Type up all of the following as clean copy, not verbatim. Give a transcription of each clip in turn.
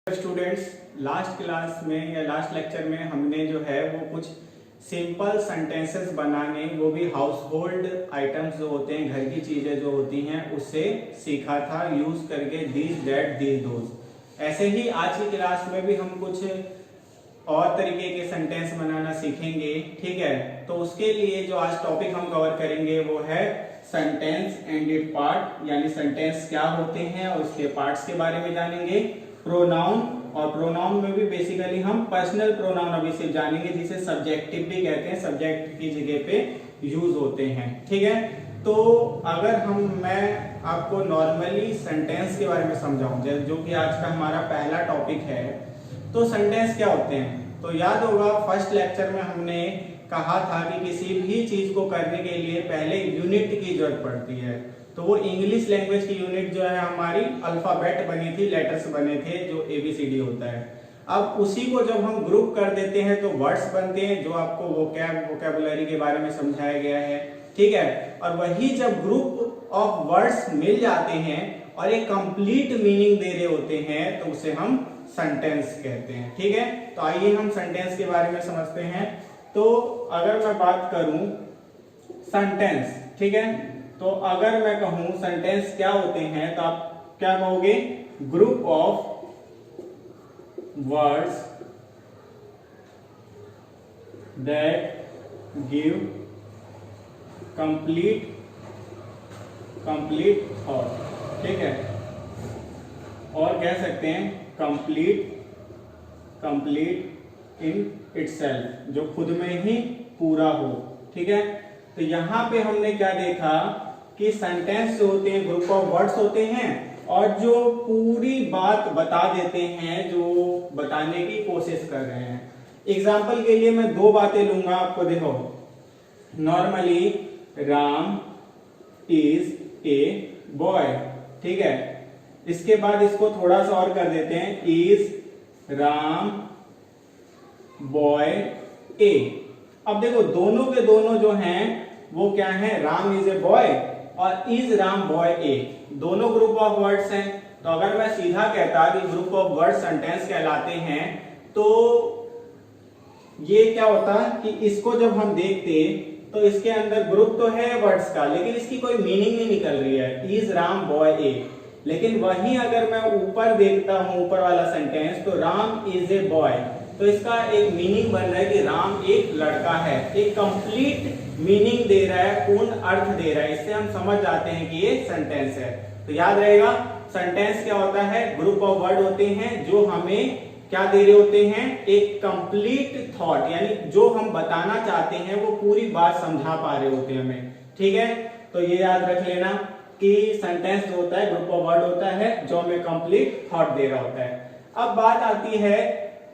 Students, last class में या last lecture में हमने जो है वो कुछ सिंपल सेंटेंसेस बनाने, वो भी हाउस होल्ड आइटम्स जो होते हैं, घर की चीजें जो होती हैं, उससे सीखा था यूज करके दिस दैट दिस दोस। ऐसे ही आज की क्लास में भी हम कुछ और तरीके के सेंटेंस बनाना सीखेंगे। ठीक है, तो उसके लिए जो आज टॉपिक हम कवर करेंगे वो है सेंटेंस एंड इट पार्ट, यानी सेंटेंस क्या होते हैं और उसके पार्ट्स के बारे में जानेंगे। प्रोनाउन, और प्रोनाउन में भी बेसिकली हम पर्सनल प्रोनाउन अभी से जानेंगे, जिसे सब्जेक्टिव भी कहते हैं, सब्जेक्ट की जगह पे यूज होते हैं। ठीक है, तो अगर मैं आपको नॉर्मली सेंटेंस के बारे में समझाऊं, जो कि आज का हमारा पहला टॉपिक है, तो सेंटेंस क्या होते हैं। तो याद होगा फर्स्ट लेक्चर में हमने कहा था कि किसी भी चीज को करने के लिए पहले यूनिट की जरूरत पड़ती है। तो वो इंग्लिश लैंग्वेज की यूनिट जो है हमारी अल्फाबेट बनी थी, लेटर्स बने थे, जो ABCD होता है। अब उसी को जब हम ग्रुप कर देते हैं तो वर्ड्स बनते हैं, जो आपको वोकैबुलरी के बारे में समझाया गया है। ठीक है, और वही जब ग्रुप ऑफ वर्ड्स मिल जाते हैं और एक कंप्लीट मीनिंग दे रहे होते हैं तो उसे हम सेंटेंस कहते हैं। ठीक है, तो आइए हम सेंटेंस के बारे में समझते हैं। तो अगर मैं बात करूं सेंटेंस, ठीक है, तो अगर मैं कहूं सेंटेंस क्या होते हैं तो आप क्या कहोगे? Group of words that give complete thought. ठीक है, और कह सकते हैं कंप्लीट इन इटसेल्फ, जो खुद में ही पूरा हो। ठीक है, तो यहां पे हमने क्या देखा कि सेंटेंस जो होते हैं ग्रुप ऑफ वर्ड्स होते हैं और जो पूरी बात बता देते हैं, जो बताने की कोशिश कर रहे हैं। एग्जाम्पल के लिए मैं दो बातें लूंगा आपको, देखो। Normally Ram is a boy. ठीक है, इसके बाद इसको थोड़ा सा और कर देते हैं, इज राम बॉय ए। अब देखो दोनों के दोनों जो हैं वो क्या है, राम इज ए बॉय और इज राम बॉय ए, दोनों ग्रुप ऑफ वर्ड्स हैं। तो अगर मैं सीधा कहता कि ग्रुप ऑफ वर्ड सेंटेंस कहलाते हैं, तो ये क्या होता कि इसको जब हम देखते तो इसके अंदर ग्रुप तो है वर्ड्स का, लेकिन इसकी कोई मीनिंग नहीं निकल रही है, इज राम बॉय ए। लेकिन वही अगर मैं ऊपर देखता हूं, ऊपर वाला सेंटेंस, तो राम इज ए बॉय, तो इसका एक मीनिंग बन रहा है कि राम एक लड़का है, एक कंप्लीट मीनिंग दे रहा है, पूर्ण अर्थ दे रहा है। इससे हम समझ जाते हैं कि ये सेंटेंस है। तो याद रहेगा सेंटेंस क्या होता है, ग्रुप ऑफ वर्ड होते हैं जो हमें क्या दे रहे होते हैं, एक कंप्लीट थॉट, यानी जो हम बताना चाहते हैं वो पूरी बात समझा पा रहे होते हैं हमें। ठीक है, तो ये याद रख लेना कि सेंटेंस जो होता है ग्रुप ऑफ वर्ड होता है जो हमें कंप्लीट थॉट दे रहा होता है। अब बात आती है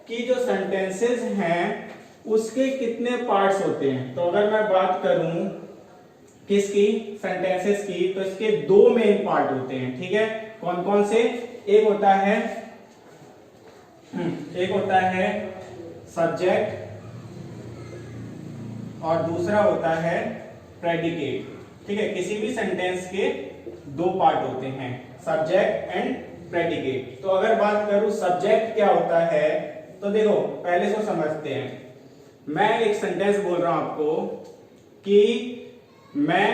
कि जो सेंटेंसेस हैं उसके कितने पार्ट्स होते हैं। तो अगर मैं बात करूं किसकी, सेंटेंसेस की, तो इसके दो मेन पार्ट होते हैं। ठीक है, कौन कौन से? एक होता है सब्जेक्ट और दूसरा होता है प्रेडिकेट। ठीक है, किसी भी सेंटेंस के दो पार्ट होते हैं, सब्जेक्ट एंड प्रेडिकेट। तो अगर बात करूं सब्जेक्ट क्या होता है, तो देखो पहले इसको समझते हैं। मैं एक सेंटेंस बोल रहा हूं आपको कि मैं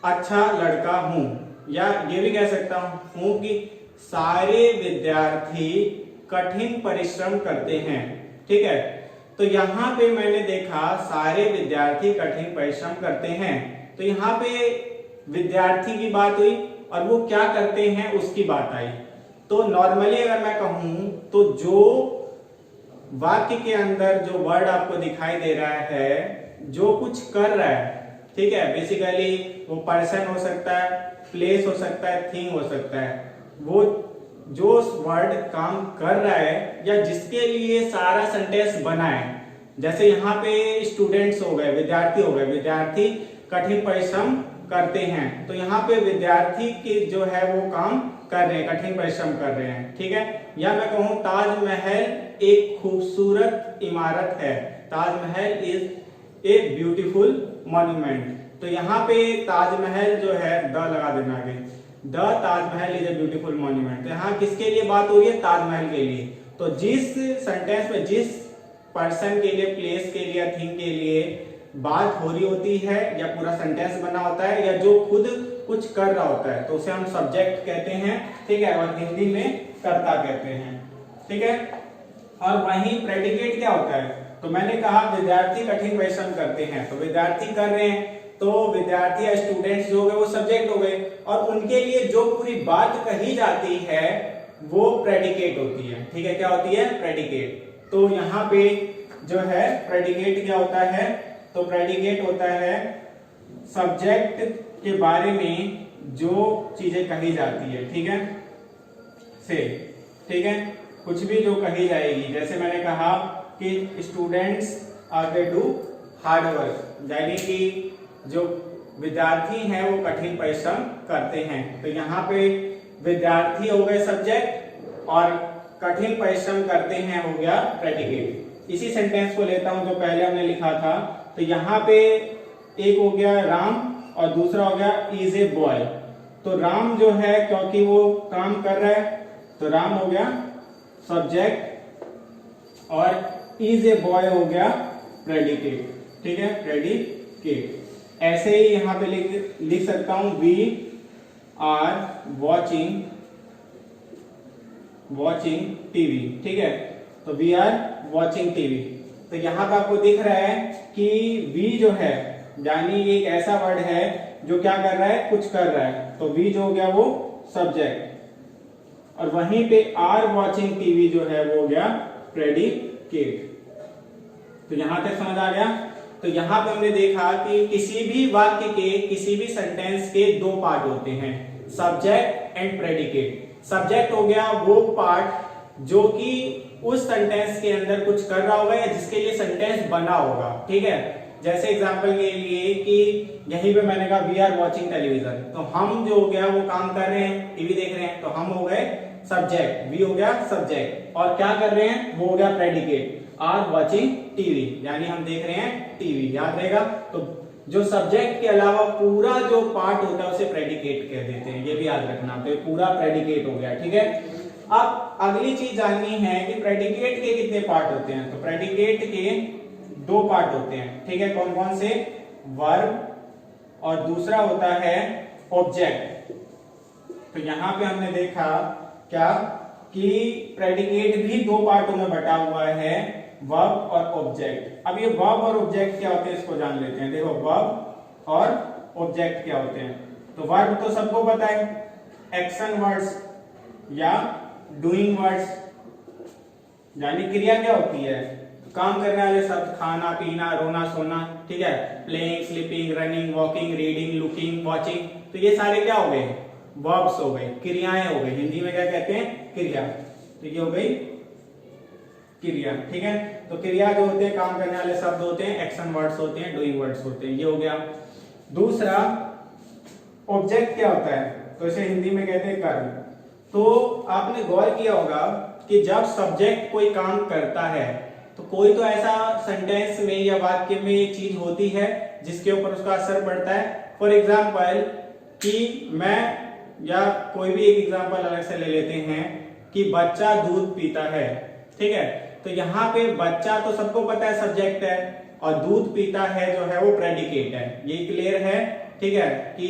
अच्छा लड़का हूं, या ये भी कह सकता हूं कि सारे विद्यार्थी कठिन परिश्रम करते हैं। ठीक है, तो यहां पे मैंने देखा सारे विद्यार्थी कठिन परिश्रम करते हैं, तो यहां पे विद्यार्थी की बात हुई और वो क्या करते हैं उसकी बात आई। तो नॉर्मली अगर मैं कहूं तो जो वाक्य के अंदर जो वर्ड आपको दिखाई दे रहा है, जो कुछ कर रहा है, ठीक है, बेसिकली वो पर्सन हो सकता है, प्लेस हो सकता है, थिंग हो सकता है, वो जो वर्ड काम कर रहा है या जिसके लिए सारा सेंटेंस बना है। जैसे यहाँ पे स्टूडेंट्स हो गए, विद्यार्थी हो गए, विद्यार्थी कठिन परिश्रम करते हैं, तो यहाँ पे विद्यार्थी के जो है वो काम कर रहे हैं, कठिन परिश्रम कर रहे हैं। ठीक है, या मैं कहूं ताजमहल एक खूबसूरत इमारत है, Taj Mahal is a beautiful monument. तो यहाँ पे ताजमहल जो है द लगा देना आगे, the Taj Mahal is a beautiful monument. तो यहाँ किसके लिए बात हो रही है? ताजमहल के लिए। तो जिस सेंटेंस में जिस पर्सन के लिए, प्लेस के लिए, थिंग के लिए बात हो रही होती है या पूरा सेंटेंस बना होता है या जो खुद कुछ कर रहा होता है तो उसे हम सब्जेक्ट कहते हैं, ठीक है, और हिंदी में कर्ता कहते हैं, ठीक है। और वहीं प्रेडिकेट क्या होता है? तो मैंने कहा विद्यार्थी कठिन परिश्रम करते हैं, तो विद्यार्थी कर रहे हैं, तो विद्यार्थी या स्टूडेंट्स जो हो गए वो सब्जेक्ट हो गए, और उनके लिए जो पूरी बात कही जाती है वो प्रेडिकेट होती है, ठीक है। क्या होती है? प्रेडिकेट। तो यहाँ पे जो है प्रेडिकेट क्या होता है? तो प्रेडिकेट होता है सब्जेक्ट के बारे में जो चीजें कही जाती है, ठीक है, से, ठीक है, कुछ भी जो कही जाएगी। जैसे मैंने कहा कि students are they do hard work, यानी कि जो विद्यार्थी हैं वो कठिन परिश्रम करते हैं। तो यहाँ पे विद्यार्थी हो गए सब्जेक्ट और कठिन परिश्रम करते हैं हो गया प्रेडिकेट। इसी सेंटेंस को लेता हूं जो पहले हमने लिखा था। तो यहाँ पे एक हो गया राम और दूसरा हो गया इज ए बॉय। तो राम जो है क्योंकि वो काम कर रहा है तो राम हो गया सब्जेक्ट और इज ए बॉय हो गया प्रेडिकेट, ठीक है, प्रेडिकेट। ऐसे ही यहां पे लिख सकता हूं वी आर वॉचिंग टीवी, ठीक है। तो वी आर वॉचिंग टीवी। तो यहां पे आपको दिख रहा है कि वी जो है यानी एक ऐसा वर्ड है जो क्या कर रहा है? कुछ कर रहा है। तो वी जो हो गया वो सब्जेक्ट और वहीं पे आर वॉचिंग टीवी जो है वो हो गया प्रेडिकेट। तो यहां तक समझ आ गया। तो यहां पे हमने देखा कि किसी भी वाक्य के, किसी भी सेंटेंस के दो पार्ट होते हैं, सब्जेक्ट एंड प्रेडिकेट। सब्जेक्ट हो गया वो पार्ट जो कि उस सेंटेंस के अंदर कुछ कर रहा होगा या जिसके लिए सेंटेंस बना होगा, ठीक है। जैसे एग्जांपल के लिए कि यहीं पे मैंने कहा वी आर वॉचिंग टेलीविजन, तो हम जो हो गया वो काम कर रहे हैं, टीवी देख रहे हैं, तो हम हो गए सब्जेक्ट, वी हो गया सब्जेक्ट, और क्या कर रहे हैं वो हो गया प्रेडिकेट, आर वॉचिंग टीवी, यानी हम देख रहे हैं टीवी। याद रहेगा। तो जो सब्जेक्ट के अलावा पूरा जो पार्ट होता है उसे प्रेडिकेट कह देते हैं, ये भी याद रखना। तो पूरा प्रेडिकेट हो गया, ठीक है। अब अगली चीज जाननी है कि प्रेडिकेट के कितने पार्ट होते हैं। तो प्रेडिकेट के दो पार्ट होते हैं, ठीक है। कौन कौन से? वर्ब और दूसरा होता है ऑब्जेक्ट। तो यहां पे हमने देखा क्या कि प्रेडिकेट भी दो पार्टों में बटा हुआ है, वर्ब और ऑब्जेक्ट। अब ये वर्ब और ऑब्जेक्ट क्या होते हैं इसको जान लेते हैं। देखो वर्ब और ऑब्जेक्ट क्या होते हैं। तो वर्ब तो सबको पता है, एक्शन वर्ड्स या डूइंग वर्ड्स, यानी क्रिया क्या होती है? काम करने वाले शब्द, खाना पीना रोना सोना, ठीक है, playing sleeping running walking reading looking watching, तो ये सारे क्या हो गए? वर्ब्स हो गए, क्रियाएं हो गई। हिंदी में क्या कहते हैं? क्रिया। तो ये हो गई क्रिया, ठीक है। तो क्रिया जो होते हैं काम करने वाले शब्द होते हैं, एक्शन वर्ड्स होते हैं, डूइंग वर्ड्स होते हैं, ये हो गया। दूसरा ऑब्जेक्ट क्या होता है? तो इसे हिंदी में कहते हैं कर्म। तो आपने गौर किया होगा कि जब सब्जेक्ट कोई काम करता है तो कोई तो ऐसा सेंटेंस में या वाक्य में एक चीज होती है जिसके ऊपर उसका असर पड़ता है। फॉर एग्जाम्पल कि मैं, या कोई भी एक एग्जाम्पल अलग से ले लेते हैं कि बच्चा दूध पीता है, ठीक है। तो यहाँ पे बच्चा तो सबको पता है सब्जेक्ट है और दूध पीता है जो है वो प्रेडिकेट है। ये क्लियर है, ठीक है। कि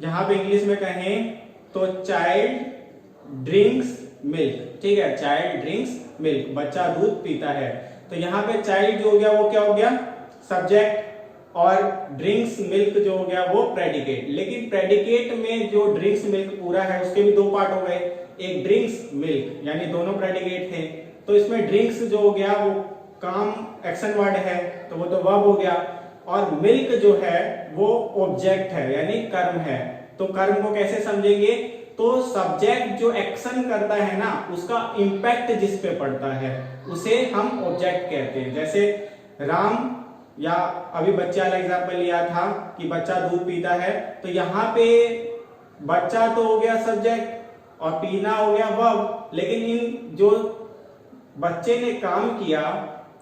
यहाँ पे इंग्लिश में कहें तो चाइल्ड ड्रिंक्स मिल्क, ठीक है, चाइल्ड ड्रिंक्स मिल्क, बच्चा दूध पीता है। तो यहाँ पे चाइल्ड जो हो गया वो क्या हो गया? सब्जेक्ट, और ड्रिंक्स मिल्क जो हो गया वो प्रेडिकेट। लेकिन प्रेडिकेट में जो ड्रिंक्स मिल्क पूरा है उसके भी दो पार्ट हो गए, एक ड्रिंक्स मिल्क, यानी दोनों प्रेडिकेट थे। तो इसमें ड्रिंक्स जो हो गया वो काम एक्शन वर्ड है तो वो तो वर्ब हो गया, और मिल्क जो है वो ऑब्जेक्ट है यानी कर्म है। तो कर्म को कैसे समझेंगे? तो सब्जेक्ट जो एक्शन करता है ना उसका इंपैक्ट जिस पे पड़ता है उसे हम ऑब्जेक्ट कहते हैं। जैसे राम, या अभी बच्चे वाला एग्जांपल लिया था कि बच्चा दूध पीता है, तो यहाँ पे बच्चा तो हो गया सब्जेक्ट और पीना हो गया वर्ब, लेकिन इन जो बच्चे ने काम किया,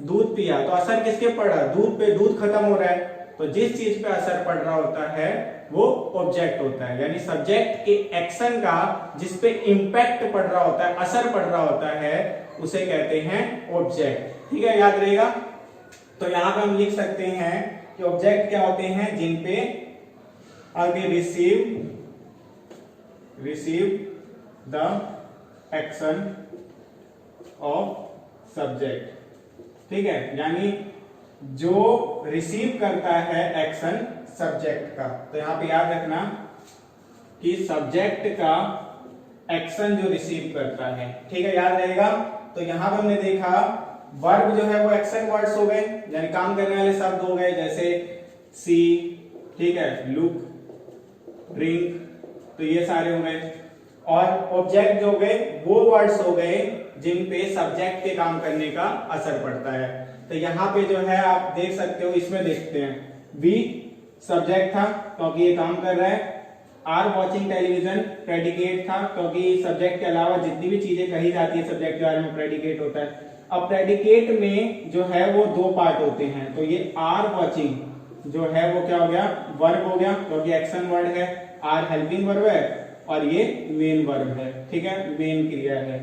दूध पिया, तो असर किसके पड़ा? दूध पे। दूध खत्म हो रहा है तो जिस चीज पे असर पड़ रहा होता है वो ऑब्जेक्ट होता है, यानी सब्जेक्ट के एक्शन का जिस पे इंपैक्ट पड़ रहा होता है, असर पड़ रहा होता है, उसे कहते हैं ऑब्जेक्ट। ठीक है, याद रहेगा। तो यहां पे हम लिख सकते हैं कि ऑब्जेक्ट क्या होते हैं, जिन पे आगे receive the action of subject. ठीक है, यानी जो रिसीव करता है एक्शन सब्जेक्ट का। तो यहां पे याद रखना कि सब्जेक्ट का एक्शन जो रिसीव करता है। ठीक है, याद रहेगा। तो यहां पर हमने देखा वर्ब जो है वो एक्शन वर्ड्स हो गए, यानी काम करने वाले शब्द हो गए, जैसे सी, ठीक है, लुक, ड्रिंक, तो ये सारे हो गए। और ऑब्जेक्ट जो गए वो वर्ड्स हो गए जिन पे सब्जेक्ट के काम करने का असर पड़ता है। तो यहाँ पे जो है आप देख सकते हो, इसमें देखते हैं वी सब्जेक्ट था क्योंकि ये काम कर रहा है, आर वॉचिंग टेलीविजन प्रेडिकेट था क्योंकि सब्जेक्ट के अलावा जितनी भी चीजें कही जाती है सब्जेक्ट के बारे में प्रेडिकेट होता है। अब प्रेडिकेट में जो है वो दो पार्ट होते हैं, तो ये आर वॉचिंग जो है वो क्या हो गया, वर्ब हो गया क्योंकि एक्शन वर्ड है, आर हेल्पिंग वर्ब है और ये मेन वर्ब है। ठीक है, मेन क्रिया है।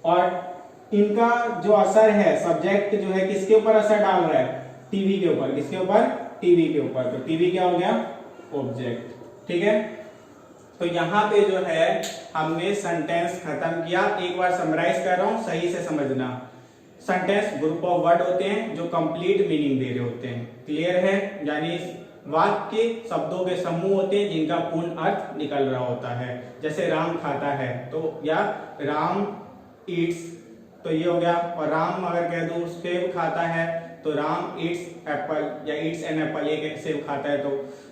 और इनका जो असर है, सब्जेक्ट जो है किसके ऊपर असर डाल रहा है, टीवी के ऊपर। किसके ऊपर, टीवी के ऊपर। तो टीवी क्या हो गया, ऑब्जेक्ट। ठीक है, तो यहां पे जो है हमने सेंटेंस खत्म किया। एक बार समराइज कर रहा हूं, सही से समझना। सेंटेंस ग्रुप ऑफ वर्ड होते हैं जो कंप्लीट मीनिंग दे रहे होते हैं। क्लियर है, यानी वाक्य शब्दों के समूह होते हैं जिनका पूर्ण अर्थ निकल रहा होता है। जैसे राम खाता है तो, या राम ईट्स, तो ये हो गया। और राम अगर कह दूं सेब खाता है तो राम ईट्स एप्पल, या ईट्स एन एप्पल, एक सेब खाता है।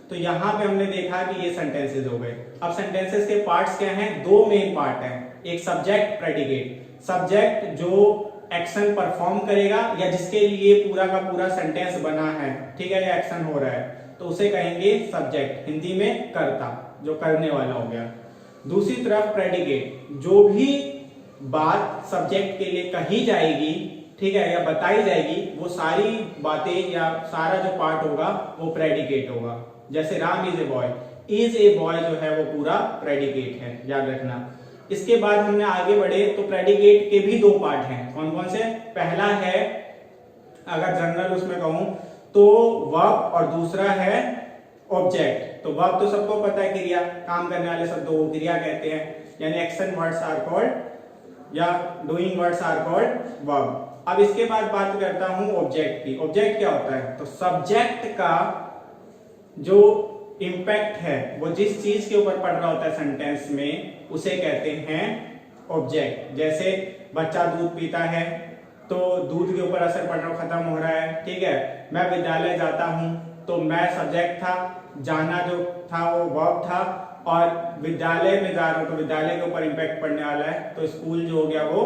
तो यहाँ पे हमने देखा कि ये सेंटेंसेस हो गए। अब सेंटेंसेस के पार्ट्स क्या हैं, दो मेन पार्ट हैं, एक सब्जेक्ट, प्रेडिकेट। सब्जेक्ट जो एक्शन परफॉर्म करेगा या जिसके लिए पूरा का पूरा सेंटेंस बना है, ठीक है, या एक्शन हो रहा है, तो उसे कहेंगे सब्जेक्ट, हिंदी में कर्ता, जो करने वाला हो गया। दूसरी तरफ प्रेडिकेट, जो भी बात सब्जेक्ट के लिए कही जाएगी, ठीक है, या बताई जाएगी, वो सारी बातें या सारा जो पार्ट होगा वो प्रेडिकेट होगा। जैसे Ram is a boy, is a boy जो है वो पूरा प्रेडिकेट है, याद रखना। इसके बाद हमने आगे बढ़े तो प्रेडिकेट के भी दो पार्ट हैं। कौन कौन से, पहला है अगर जनरल उसमें कहूं तो वर्ब, और दूसरा है ऑब्जेक्ट। तो वर्ब तो सबको पता है, क्रिया, काम करने वाले शब्दों को क्रिया कहते हैं, यानी एक्शन वर्ड्स आर कॉल्ड, या doing words are called verb. अब इसके बाद बात करता हूं ऑब्जेक्ट की। ऑब्जेक्ट क्या होता है, तो सब्जेक्ट का जो इंपैक्ट है वो जिस चीज के ऊपर पड़ रहा होता है सेंटेंस में, उसे कहते हैं ऑब्जेक्ट। जैसे बच्चा दूध पीता है तो दूध के ऊपर असर पड़ रहा, खत्म हो रहा है। ठीक है, मैं विद्यालय जाता हूं तो मैं सब्जेक्ट था, जाना जो था वो वर्ब था, और विद्यालय में जा रहा हूं तो विद्यालय के ऊपर इंपैक्ट पड़ने वाला है, तो स्कूल जो हो गया वो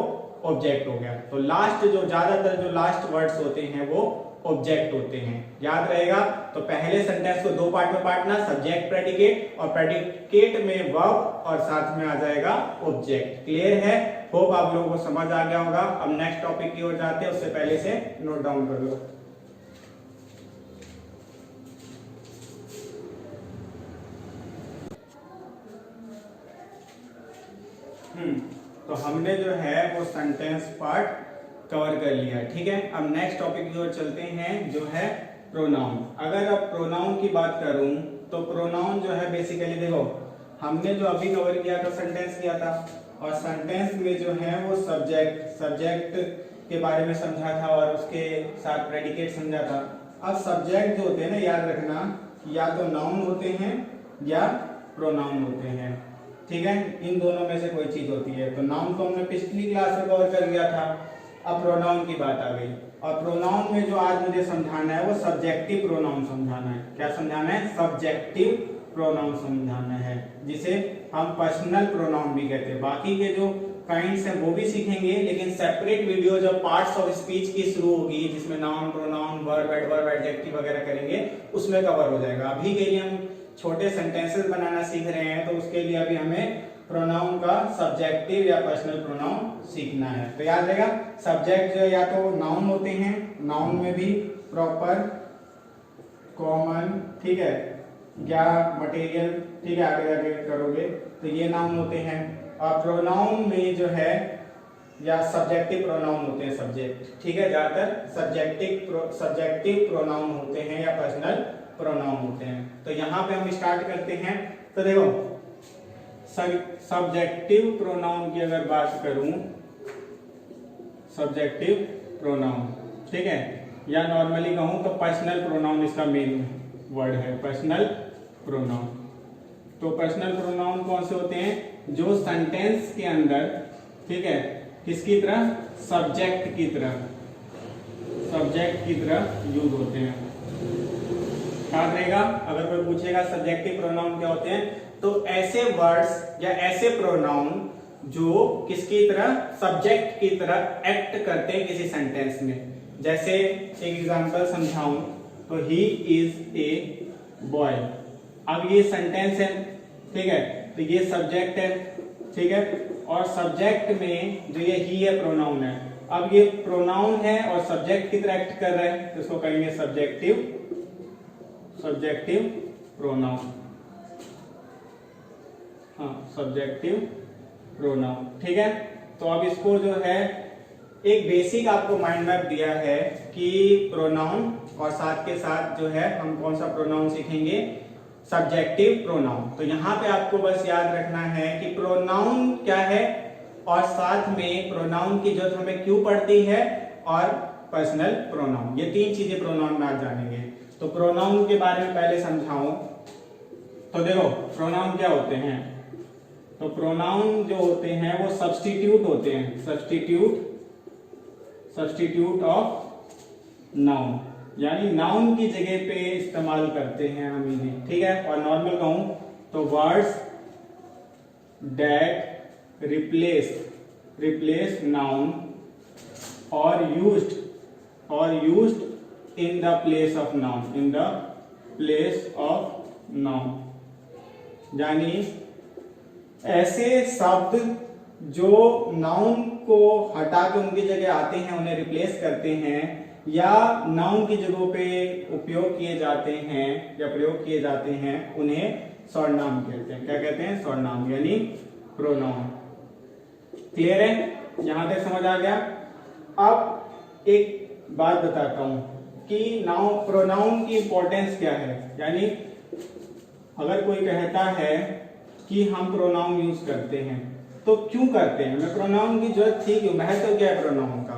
ऑब्जेक्ट हो गया। तो लास्ट जो ज्यादातर जो लास्ट वर्ड्स होते हैं वो ऑब्जेक्ट होते हैं, याद रहेगा। तो पहले सेंटेंस को दो पार्ट में बांटना, सब्जेक्ट, प्रेडिकेट, और प्रेडिकेट में वर्ब और साथ में आ जाएगा ऑब्जेक्ट। क्लियर है, होप आप लोगों को समझ आ गया होगा। अब नेक्स्ट टॉपिक की ओर जाते हैं, उससे पहले से नोट डाउन कर लो। तो हमने जो है वो सेंटेंस पार्ट कवर कर लिया, ठीक है। अब नेक्स्ट टॉपिक की ओर चलते हैं, जो है प्रोनाउन। अगर अब प्रोनाउन की बात करूं तो प्रोनाउन जो है बेसिकली देखो, हमने जो अभी कवर किया था सेंटेंस किया था, और सेंटेंस में जो है वो सब्जेक्ट के बारे में समझा था और उसके साथ प्रेडिकेट समझा था। अब सब्जेक्ट जो होते हैं ना, याद रखना, या तो नाउन होते हैं या प्रोनाउन होते हैं, ठीक है, इन दोनों में से कोई चीज होती है। तो नाउन को हमने पिछली क्लास में कवर कर लिया था, अब प्रोनाउन की बात आ गई। और प्रोनाउन में जो आज मुझे समझाना है वो सब्जेक्टिव प्रोनाउन समझाना है। क्या समझाना है, सब्जेक्टिव प्रोनाउन समझाना है, जिसे हम पर्सनल प्रोनाउन भी कहते हैं। बाकी के जो काइंड्स हैं वो भी सीखेंगे, लेकिन सेपरेट वीडियो जब पार्ट्स ऑफ स्पीच की शुरू होगी, जिसमें noun, pronoun, verb, adverb, adjective वगैरह करेंगे, उसमें कवर हो जाएगा। अभी के लिए हम छोटे सेंटेंसेस बनाना सीख रहे हैं, तो उसके लिए अभी हमें प्रोनाउन का सब्जेक्टिव या पर्सनल प्रोनाउन सीखना है। तो याद रहेगा, सब्जेक्ट जो या तो नाउन होते हैं, नाउन में भी प्रॉपर कॉमन, ठीक है, या मटेरियल, ठीक है, आगे जाके करोगे तो ये नाउन होते हैं। और प्रोनाउन में जो है या सब्जेक्टिव प्रोनाउन होते हैं, सब्जेक्ट, ठीक है, ज्यादातर सब्जेक्टिव प्रोनाउन होते हैं या पर्सनल प्रोनाउन होते हैं। तो यहाँ पे हम स्टार्ट करते हैं। तो देखो सब्जेक्टिव प्रोनाउन की अगर बात करूं, सब्जेक्टिव प्रोनाउन, ठीक है, या नॉर्मली कहूं तो पर्सनल प्रोनाउन इसका मेन वर्ड है, पर्सनल प्रोनाउन। तो पर्सनल प्रोनाउन कौन से होते हैं? जो सेंटेंस के अंदर, ठीक है, किसकी तरह? सब्जेक्ट की तरह यूज होते हैं। याद रहेगा अगर कोई पूछेगा सब्जेक्टिव प्रोनाउन क्या होते हैं, तो ऐसे वर्ड्स या ऐसे प्रोनाउन जो किसकी तरह? सब्जेक्ट की तरह एक्ट करते हैं किसी सेंटेंस में। जैसे एक एग्जांपल समझाऊं तो ही इज ए बॉय। अब ये सेंटेंस है, ठीक है, तो ये सब्जेक्ट है, ठीक है, और सब्जेक्ट में जो ये ही है प्रोनाउन है। अब ये प्रोनाउन है और सब्जेक्ट की तरह एक्ट कर रहा है, तो इसको कहेंगे सब्जेक्टिव प्रोनाउन। हाँ, सब्जेक्टिव प्रोनाउन, ठीक है। तो अब इसको जो है एक बेसिक आपको माइंड मैप दिया है कि प्रोनाउन, और साथ के साथ जो है हम कौन सा प्रोनाउन सीखेंगे? Subjective pronoun. तो यहाँ पे आपको बस याद रखना है कि प्रोनाउन क्या है और साथ में प्रोनाउन की जरूरत हमें क्यों पड़ती है, और पर्सनल प्रोनाउन, ये तीन चीजें प्रोनाउन में आज जानेंगे। तो प्रोनाउन के बारे में पहले समझाऊं तो देखो प्रोनाउन क्या होते हैं। तो प्रोनाउन जो होते हैं वो सब्स्टिट्यूट होते हैं, सब्स्टिट्यूट ऑफ नाउन, यानी नाउन की जगह पे इस्तेमाल करते हैं हम इन्हें, ठीक है। और नॉर्मल कहूं तो वर्ड्स दैट रिप्लेस नाउन और used in the place of noun, यानी ऐसे शब्द जो नाउन को हटा के उनकी जगह आते हैं उन्हें रिप्लेस करते हैं, या नाउन की जगहों पे उपयोग किए जाते हैं या प्रयोग किए जाते हैं, उन्हें सर्वनाम कहते हैं। क्या कहते हैं? सर्वनाम, यानी प्रोनाउन। क्लियर है? यहां तक समझ आ गया। अब एक बात बताता हूं कि प्रोनाउन की इंपॉर्टेंस क्या है। यानी अगर कोई कहता है कि हम प्रोनाउन यूज करते हैं तो क्यों करते हैं, हमें प्रोनाउन की जरूरत थी क्यों, महत्व क्या है प्रोनाउन का?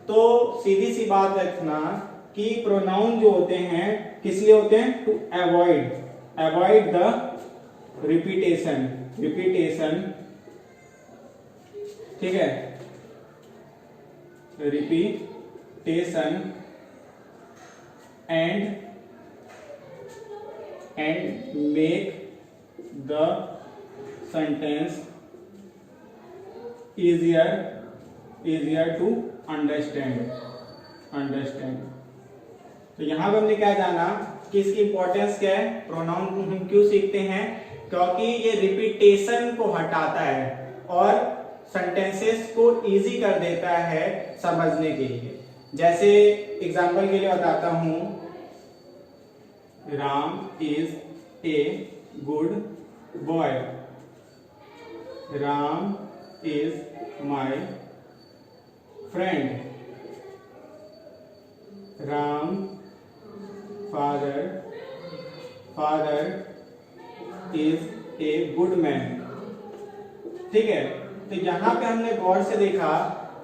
तो सीधी सी बात रखना कि प्रोनाउन जो होते हैं किस लिए होते हैं? टू अवॉइड द रिपीटेशन, ठीक है, repetition and make the sentence easier to understand। तो यहां पे हमने क्या जाना कि इसकी इंपॉर्टेंस क्या है, प्रोनाउन को हम क्यों सीखते हैं? क्योंकि ये रिपीटेशन को हटाता है और सेंटेंसेस को इजी कर देता है समझने के लिए। जैसे एग्जाम्पल के लिए बताता हूं, Ram is a good boy. Ram is my friend. Ram father is a good man. ठीक है, तो यहां पे हमने गौर से देखा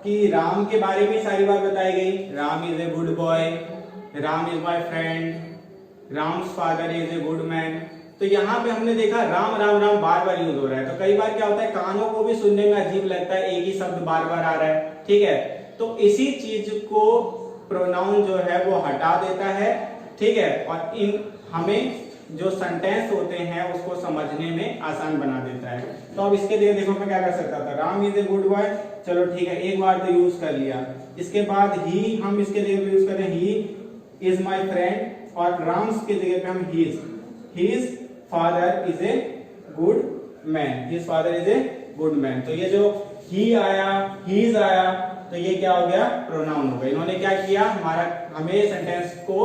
कि राम के बारे में सारी बात बताई गई। Ram is a good boy, Ram is my friend, Ram's father is a good man. तो यहाँ पे हमने देखा राम राम राम बार बार यूज हो रहा है। तो कई बार क्या होता है, कानों को भी सुनने में अजीब लगता है, एक ही शब्द बार बार आ रहा है। ठीक है, तो इसी चीज को प्रोनाउन जो है वो हटा देता है। ठीक है, और इन हमें जो सेंटेंस होते हैं उसको समझने में आसान बना देता है। तो अब इसके लिए देखो मैं क्या कर सकता था, Ram is a good boy, चलो ठीक है, एक बार तो यूज कर लिया। इसके बाद ही हम इसके जगह पे यूज करें ही इज माय फ्रेंड, और राम्स के जगह पे हम his father is a good man, his father is a good man. तो ये जो ही आया, हीज आया, तो ये क्या हो गया, प्रोनाउन हो गया। इन्होंने क्या किया, हमें सेंटेंस को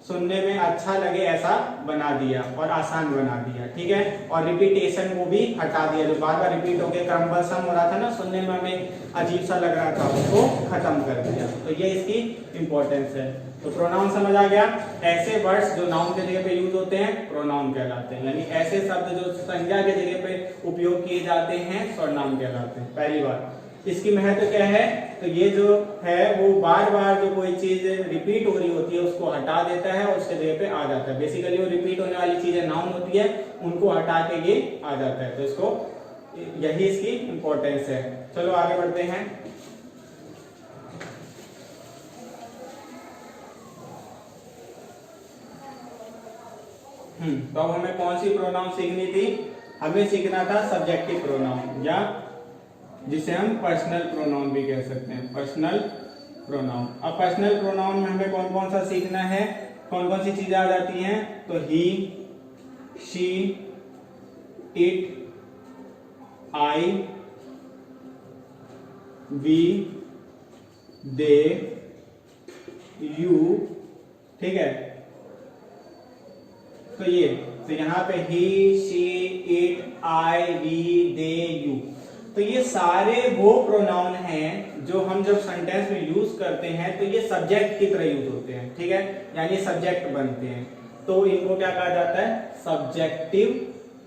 सुनने में अच्छा लगे ऐसा बना दिया और आसान बना दिया, ठीक है। और रिपीटेशन को भी हटा दिया, जो बार बार रिपीट होकर क्रमबसम हो रहा था ना, सुनने में हमें अजीब सा लग रहा था, उसको खत्म कर दिया। तो ये इसकी इंपॉर्टेंस है। तो प्रोनाउन समझ आ गया। ऐसे वर्ड्स जो नाउन के जगह पे यूज होते हैं प्रोनाउन कहलाते हैं, यानी ऐसे शब्द जो संज्ञा के जगह पे उपयोग किए जाते हैं सर्वनाम कहलाते हैं। पहली बात इसकी महत्व क्या है, तो ये जो है वो बार बार जो कोई चीज रिपीट हो रही होती है उसको हटा देता है और उसके जगह पे आ जाता है। बेसिकली वो रिपीट होने वाली चीजें नाउन होती है, उनको हटा के ये आ जाता है। तो इसको यही इसकी इंपॉर्टेंस है। चलो आगे बढ़ते हैं। तो अब हमें कौन सी प्रोनाउन सीखनी थी, हमें सीखना था सब्जेक्टिव प्रोनाउन, या जिसे हम पर्सनल प्रोनाउन भी कह सकते हैं, पर्सनल प्रोनाउन। अब पर्सनल प्रोनाउन में हमें कौन कौन सा सीखना है, कौन कौन सी चीजें आ जाती हैं, तो he, she, it, I, we, they, you, ठीक है। तो ये तो यहाँ पे he, she, it, I, we, they, you, तो ये सारे वो प्रोनाउन हैं जो हम जब सेंटेंस में यूज करते हैं तो ये सब्जेक्ट की तरह यूज होते हैं, ठीक है, यानी सब्जेक्ट बनते हैं। तो इनको क्या कहा जाता है, सब्जेक्टिव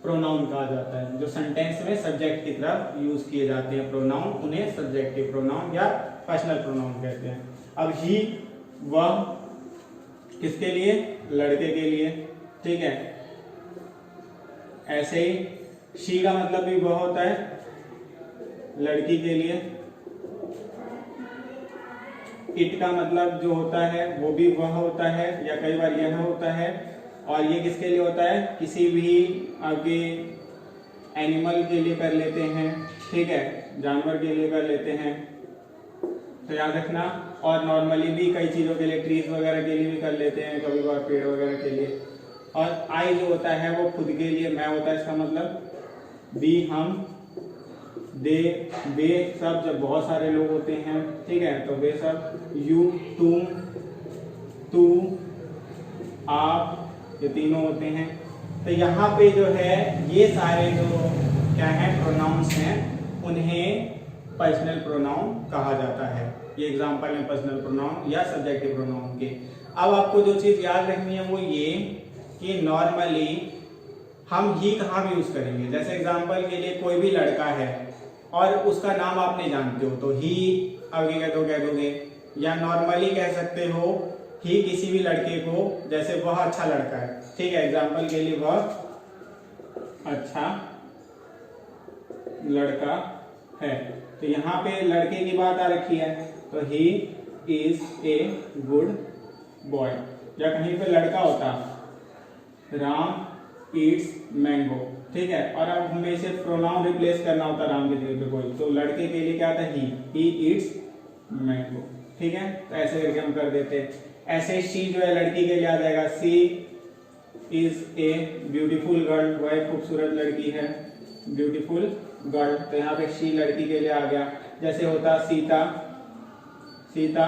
प्रोनाउन कहा जाता है। जो सेंटेंस में सब्जेक्ट की तरह यूज किए जाते हैं प्रोनाउन, उन्हें सब्जेक्टिव प्रोनाउन या पर्सनल प्रोनाउन कहते हैं। अब ही, वह किसके लिए, लड़के के लिए, ठीक है। ऐसे ही शी का मतलब भी वह होता है, लड़की के लिए। इट का मतलब जो होता है वो भी वह होता है, या कई बार यह होता है। और ये किसके लिए होता है, किसी भी आगे एनिमल के लिए कर लेते हैं, ठीक है, जानवर के लिए कर लेते हैं, तो याद रखना। और नॉर्मली भी कई चीजों के लिए, ट्रीज वगैरह के लिए भी कर लेते हैं, कभी बार पेड़ वगैरह के लिए। और आई जो होता है वो खुद के लिए, मैं होता है इसका मतलब, बी हम, दे, वे सब जब बहुत सारे लोग होते हैं, ठीक है, तो वे सब, यू तुम, तू, आप, ये तीनों होते हैं। तो यहाँ पे जो है ये सारे जो क्या है प्रोनाउंस हैं, उन्हें पर्सनल प्रोनाउन कहा जाता है। ये एग्जांपल है पर्सनल प्रोनाउन या सब्जेक्टिव प्रोनाउन के। अब आपको जो चीज याद रखनी है वो ये कि नॉर्मली हम ही कहाँ भी यूज करेंगे। जैसे एग्जांपल के लिए कोई भी लड़का है और उसका नाम आप नहीं जानते हो तो ही आगे कह दोगे, या नॉर्मली कह सकते हो ही किसी भी लड़के को, जैसे वह अच्छा लड़का है, ठीक है, एग्जांपल के लिए वह अच्छा लड़का है। तो यहाँ पे लड़के की बात आ रखी है, तो he is a good boy. या कहीं पे लड़का होता, राम ईट्स मैंगो, ठीक है, और अब हमें इसे प्रोनाउन रिप्लेस करना होता राम के जगह पे कोई, तो लड़के के लिए क्या था, ही ईट्स मैंगो, ठीक है। तो ऐसे करके हम कर देते हैं। ऐसे शी जो है लड़की के लिए आ जाएगा, सी इज ए ब्यूटीफुल गर्ल, वह एक खूबसूरत लड़की है, ब्यूटीफुल गर्ल। तो यहाँ पे शी लड़की के लिए आ गया। जैसे होता Sita, Sita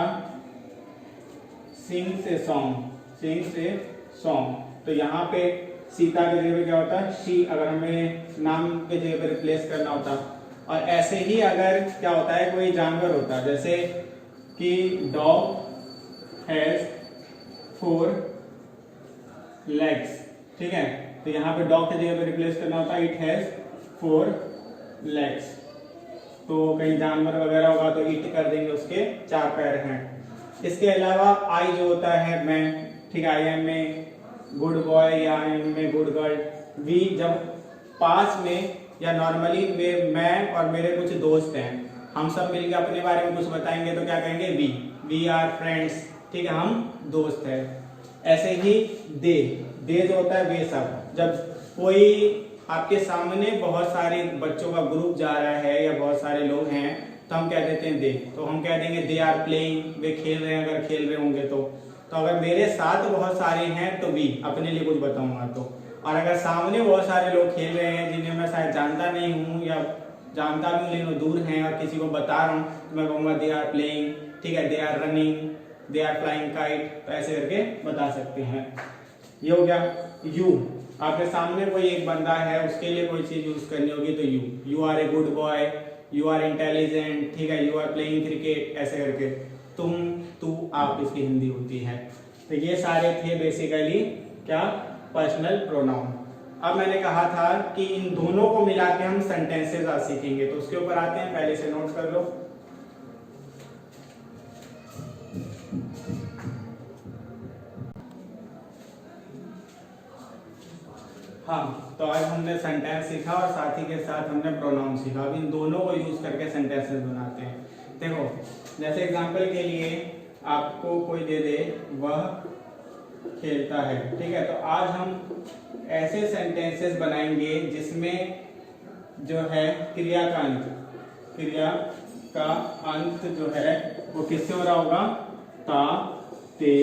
sings a song, sings a song. तो यहाँ पे सीता के जगह पे क्या होता है, शी, अगर हमें नाम के जगह पे रिप्लेस करना होता। और ऐसे ही अगर क्या होता है, कोई जानवर होता है, जैसे कि डॉग हैज 4 legs, ठीक है, तो यहाँ पे डॉग के जगह पे रिप्लेस करना होता है इट हैज 4 legs। तो कहीं जानवर वगैरह होगा तो इट कर देंगे, उसके 4 पैर हैं। इसके अलावा आई जो होता है मैं, ठीक है, आई एम में गुड बॉय या आई एम में गुड गर्ल। वी जब पास में या नॉर्मली मैं और मेरे कुछ दोस्त हैं, हम सब मिलकर अपने बारे में कुछ बताएंगे तो क्या कहेंगे, वी आर फ्रेंड्स, ठीक है, हम दोस्त हैं। ऐसे ही दे जो होता है वे सब, जब कोई आपके सामने बहुत सारे बच्चों का ग्रुप जा रहा है या बहुत सारे लोग हैं तो हम कह देते हैं दे, तो हम कह देंगे दे आर प्लेइंग, वे खेल रहे हैं, अगर खेल रहे होंगे तो अगर मेरे साथ बहुत सारे हैं तो वी, अपने लिए कुछ बताऊंगा तो। और अगर सामने बहुत सारे लोग खेल रहे हैं जिन्हें मैं शायद जानता नहीं हूँ या जानता भी हूँ लेकिन दूर हैं और किसी को बता रहा हूँ तो मैं कहूँगा दे आर प्लेइंग, ठीक है, they are running, they are flying kite, तो ऐसे करके बता सकते हैं। ये हो गया यू। आपके सामने कोई एक बंदा है, उसके लिए कोई चीज यूज करनी होगी तो you are a good boy, you are intelligent, ठीक है, यू आर प्लेइंग क्रिकेट, ऐसे करके तुम, तू, आप इसकी हिंदी होती है। तो ये सारे थे बेसिकली क्या, पर्सनल प्रोनाउन। अब मैंने कहा था कि इन दोनों को मिला के हम सेंटेंसेस आज सीखेंगे, तो उसके ऊपर आते हैं, पहले से नोट कर लो। हाँ, तो आज हमने सेंटेंस सीखा और साथ ही के साथ हमने प्रोनाउन सीखा। अब इन दोनों को यूज करके सेंटेंसेस बनाते हैं। देखो, जैसे एग्जांपल के लिए आपको कोई दे दे वह खेलता है, ठीक है, तो आज हम ऐसे सेंटेंसेस बनाएंगे जिसमें जो है क्रिया का अंत जो है वो किससे हो रहा होगा, ता, ते,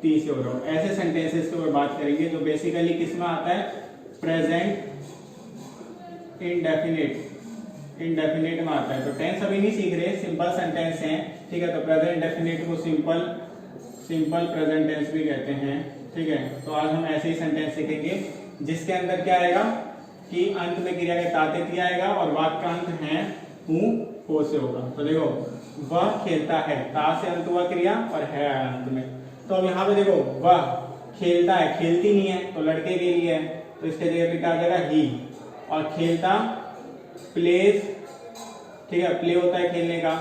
ती से हो रहा होगा। ऐसे सेंटेंसेस के ऊपर बात करेंगे जो बेसिकली किस में आता है, प्रेजेंट इंडेफिनिट में आता है। तो टेंस अभी नहीं सीख रहे, सिंपल सेंटेंस हैं, ठीक है। तो प्रेजेंट इंडेफिनिट को सिंपल प्रेजेंट टेंस भी कहते हैं, ठीक है। तो आज हम ऐसे ही सेंटेंस सीखेंगे जिसके अंदर क्या आएगा कि अंत में क्रिया के ताते ती आएगा और वाक्य का अंत है हो से होगा। तो देखो, वह खेलता है, ता से अंत हुआ क्रिया और है अंत में। तो अब यहाँ पे देखो, वह खेलता है, खेलती नहीं है तो लड़के के लिए है, तो इसके जगह पे क्या आ जाएगा, ही। और खेलता प्लेज, ठीक है, प्ले होता है खेलने का,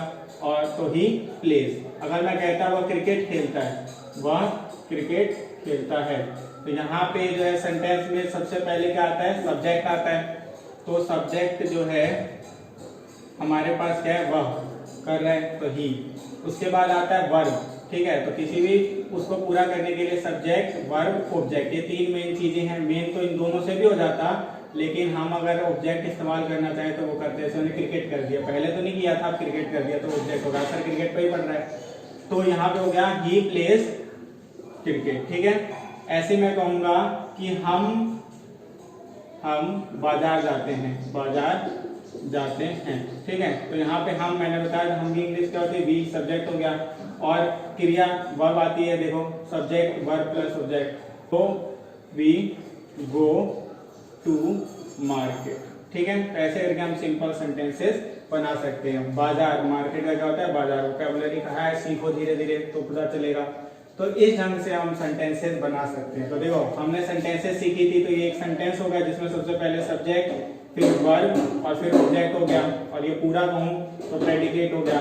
और तो ही प्लेज। अगर मैं कहता वह क्रिकेट खेलता है, वह क्रिकेट खेलता है, तो यहाँ पे जो है सेंटेंस में सबसे पहले क्या आता है, सब्जेक्ट आता है। तो सब्जेक्ट जो है हमारे पास क्या है, वह कर रहा है तो ही। उसके बाद आता है वर्ब, ठीक है, तो किसी भी उसको पूरा करने के लिए सब्जेक्ट, वर्ब, ऑब्जेक्ट, ये तीन मेन चीजें हैं। मेन तो इन दोनों से भी हो जाता, लेकिन हम अगर ऑब्जेक्ट इस्तेमाल करना चाहें तो वो करते हैं। जैसे क्रिकेट कर दिया, पहले तो नहीं किया था, अब क्रिकेट कर दिया तो ऑब्जेक्ट होगा, सर क्रिकेट पे ही पढ़ रहा है, तो यहाँ पे हो गया ही प्लेज क्रिकेट, ठीक है। ऐसे मैं कहूंगा कि हम बाजार जाते हैं, ठीक है। तो यहाँ पे हम, मैंने बताया हम की इंग्लिश क्या होती है, वी, सब्जेक्ट हो गया, और क्रिया वर्ब आती है, देखो सब्जेक्ट वर्ब प्लस ऑब्जेक्ट, तो वी गो टू मार्केट, ठीक है। तो ऐसे करके हम सिंपल सेंटेंसेस बना सकते हैं। बाजार, मार्केट का क्या होता है, बाजार। वोकैबुलरी कहा है, सीखो धीरे धीरे तो पता चलेगा। तो इस ढंग से हम सेंटेंसेस बना सकते हैं। तो देखो, हमने सेंटेंसेस सीखी थी, तो ये एक सेंटेंस हो गया जिसमें सबसे पहले सब्जेक्ट, फिर वर्ब और फिर ऑब्जेक्ट हो गया, और ये पूरा कहूँ तो प्रेडिकेट हो गया।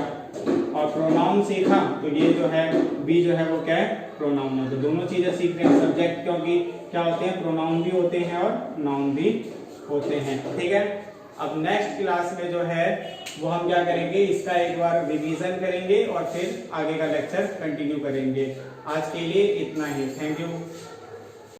और प्रोनाउन सीखा, तो ये जो है बी जो है वो क्या है, प्रोनाउन है। तो दोनों चीजें सीख रहे हैं, सब्जेक्ट क्योंकि क्या होते हैं, प्रोनाउन भी होते हैं और नाउन भी होते हैं, ठीक है। अब नेक्स्ट क्लास में जो है वो हम क्या करेंगे, इसका एक बार रिवीजन करेंगे और फिर आगे का लेक्चर कंटिन्यू करेंगे। आज के लिए इतना ही, थैंक यू।